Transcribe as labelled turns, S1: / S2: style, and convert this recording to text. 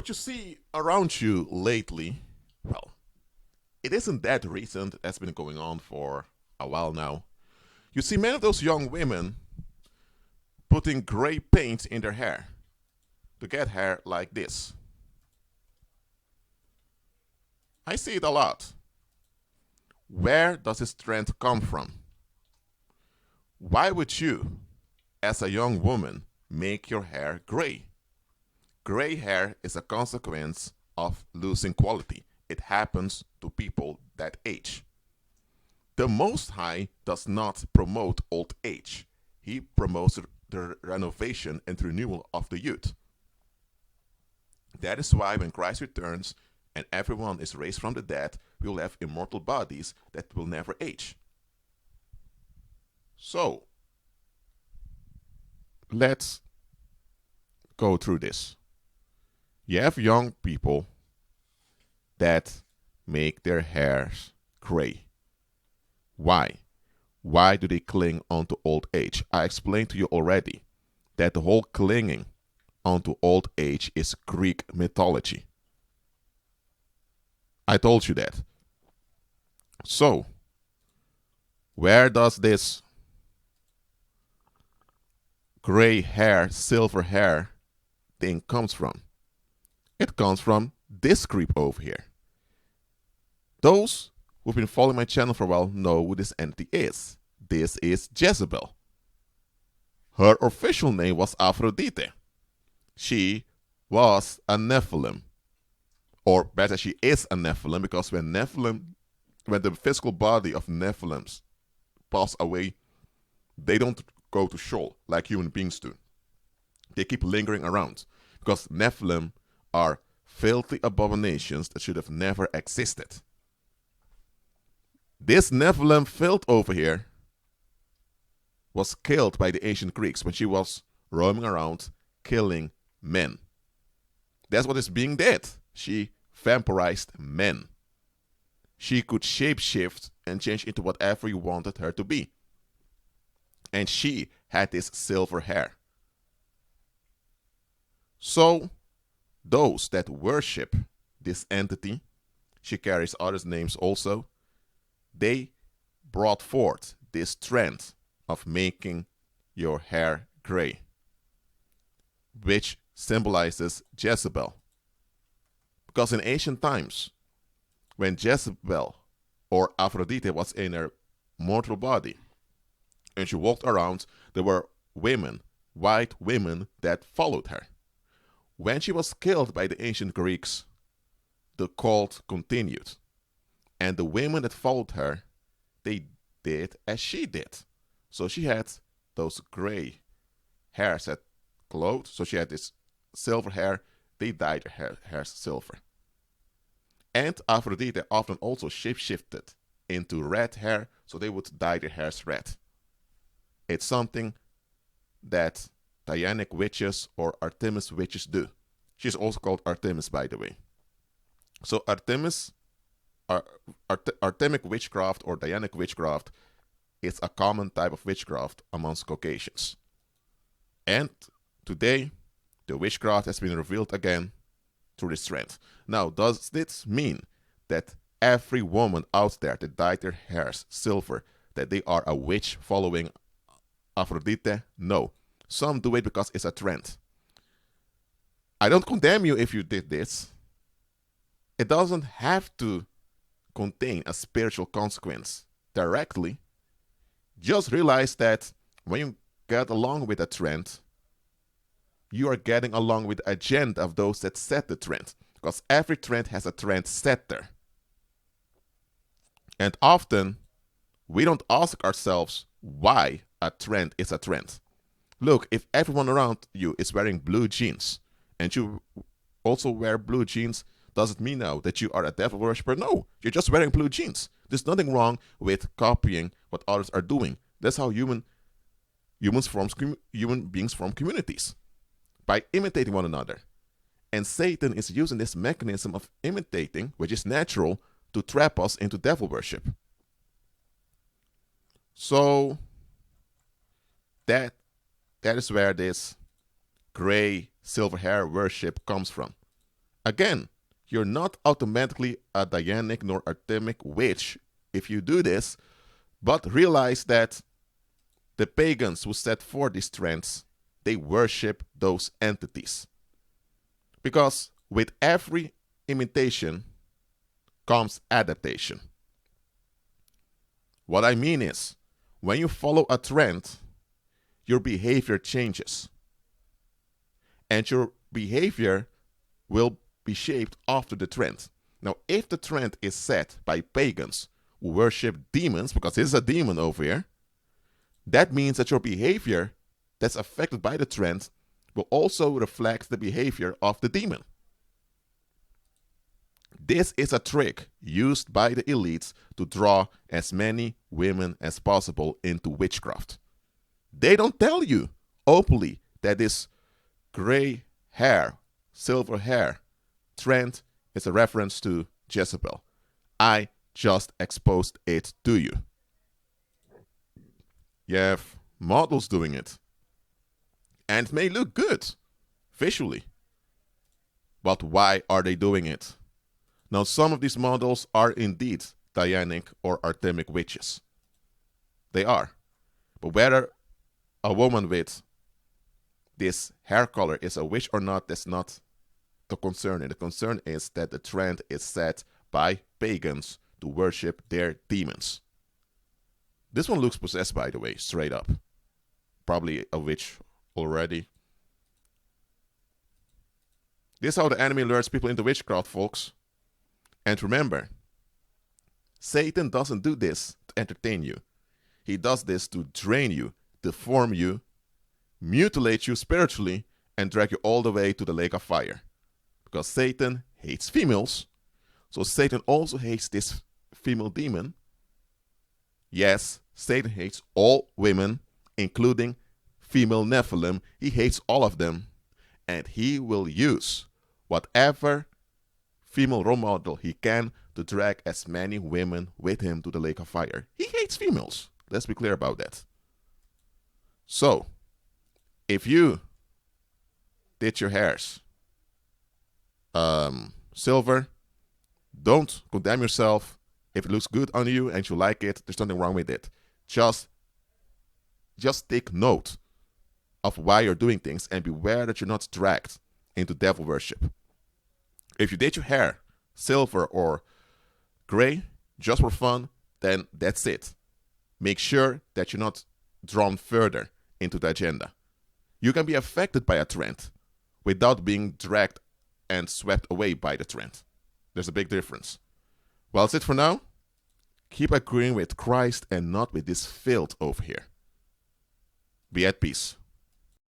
S1: What you see around you lately, well, it isn't that recent. That's been going on for a while now. You see many of those young women putting gray paint in their hair to get hair like this. I see it a lot. Where does this trend come from? Why would you, as a young woman, make your hair gray? Gray hair is a consequence of losing quality. It happens to people that age. The Most High does not promote old age. He promotes the renovation and renewal of the youth. That is why when Christ returns and everyone is raised from the dead, we will have immortal bodies that will never age. So, let's go through this. You have young people that make their hairs gray. Why? Why do they cling onto old age? I explained to you already that the whole clinging onto old age is Greek mythology. I told you that. So, where does this gray hair, silver hair thing comes from? It comes from this creep over here. Those who've been following my channel for a while know who this entity is. This is Jezebel. Her official name was Aphrodite. She was a Nephilim. Or better, she is a Nephilim, because when the physical body of Nephilims pass away, they don't go to Sheol like human beings do. They keep lingering around, because Nephilim are filthy abominations that should have never existed. This Nephilim filth over here was killed by the ancient Greeks when she was roaming around killing men. That's what is being did. She vampirized men. She could shapeshift and change into whatever you wanted her to be. And she had this silver hair. So, those that worship this entity, she carries other names also, they brought forth this trend of making your hair gray, which symbolizes Jezebel. Because in ancient times, when Jezebel or Aphrodite was in her mortal body and she walked around, there were women, white women, that followed her. When she was killed by the ancient Greeks, the cult continued. And the women that followed her, they did as she did. So she had those gray hairs that glowed. So she had this silver hair. They dyed their hair silver. And Aphrodite often also shapeshifted into red hair, so they would dye their hairs red. It's something that Dianic witches or Artemis witches do. She's also called Artemis, by the way. So Artemis, artemic witchcraft or Dianic witchcraft is a common type of witchcraft amongst Caucasians. And today, the witchcraft has been revealed again through this trend. Now, does this mean that every woman out there that dyed their hairs silver, that they are a witch following Aphrodite? No. Some do it because it's a trend. I don't condemn you if you did this. It doesn't have to contain a spiritual consequence directly. Just realize that when you get along with a trend, you are getting along with the agenda of those that set the trend. Because every trend has a trend setter. And often, we don't ask ourselves why a trend is a trend. Look, if everyone around you is wearing blue jeans, and you also wear blue jeans, does it mean now that you are a devil worshiper? No, you're just wearing blue jeans. There's nothing wrong with copying what others are doing. That's how human beings form communities, by imitating one another. And Satan is using this mechanism of imitating, which is natural, to trap us into devil worship. So that is where this gray silver hair worship comes from. Again, you're not automatically a Dianic nor artemic witch if you do this, but realize that the pagans who set forth these trends, they worship those entities. Because with every imitation comes adaptation. What I mean is, when you follow a trend, your behavior changes. And your behavior will be shaped after the trend. Now, if the trend is set by pagans who worship demons, because there's a demon over here, that means that your behavior that's affected by the trend will also reflect the behavior of the demon. This is a trick used by the elites to draw as many women as possible into witchcraft. They don't tell you openly that this gray hair, silver hair trend is a reference to Jezebel. I just exposed it to you. You have models doing it. And it may look good visually. But why are they doing it? Now, some of these models are indeed Dianic or artemic witches. They are. But whether a woman with this hair color is a witch or not, that's not the concern. And the concern is that the trend is set by pagans to worship their demons. This one looks possessed, by the way, straight up. Probably a witch already. This is how the enemy lures people into witchcraft, folks. And remember, Satan doesn't do this to entertain you. He does this to drain you, deform you, mutilate you spiritually, and drag you all the way to the lake of fire. Because Satan hates females, so Satan also hates this female demon. Yes, Satan hates all women, including female Nephilim. He hates all of them, and he will use whatever female role model he can to drag as many women with him to the lake of fire. He hates females. Let's be clear about that. So, if you did your hairs silver, don't condemn yourself. If it looks good on you and you like it, there's nothing wrong with it. Just take note of why you're doing things and beware that you're not dragged into devil worship. If you did your hair silver or gray just for fun, then that's it. Make sure that you're not drawn further into the agenda. You can be affected by a trend without being dragged and swept away by the trend. There's a big difference. Well, that's it for now. Keep agreeing with Christ and not with this filth over here. Be at peace.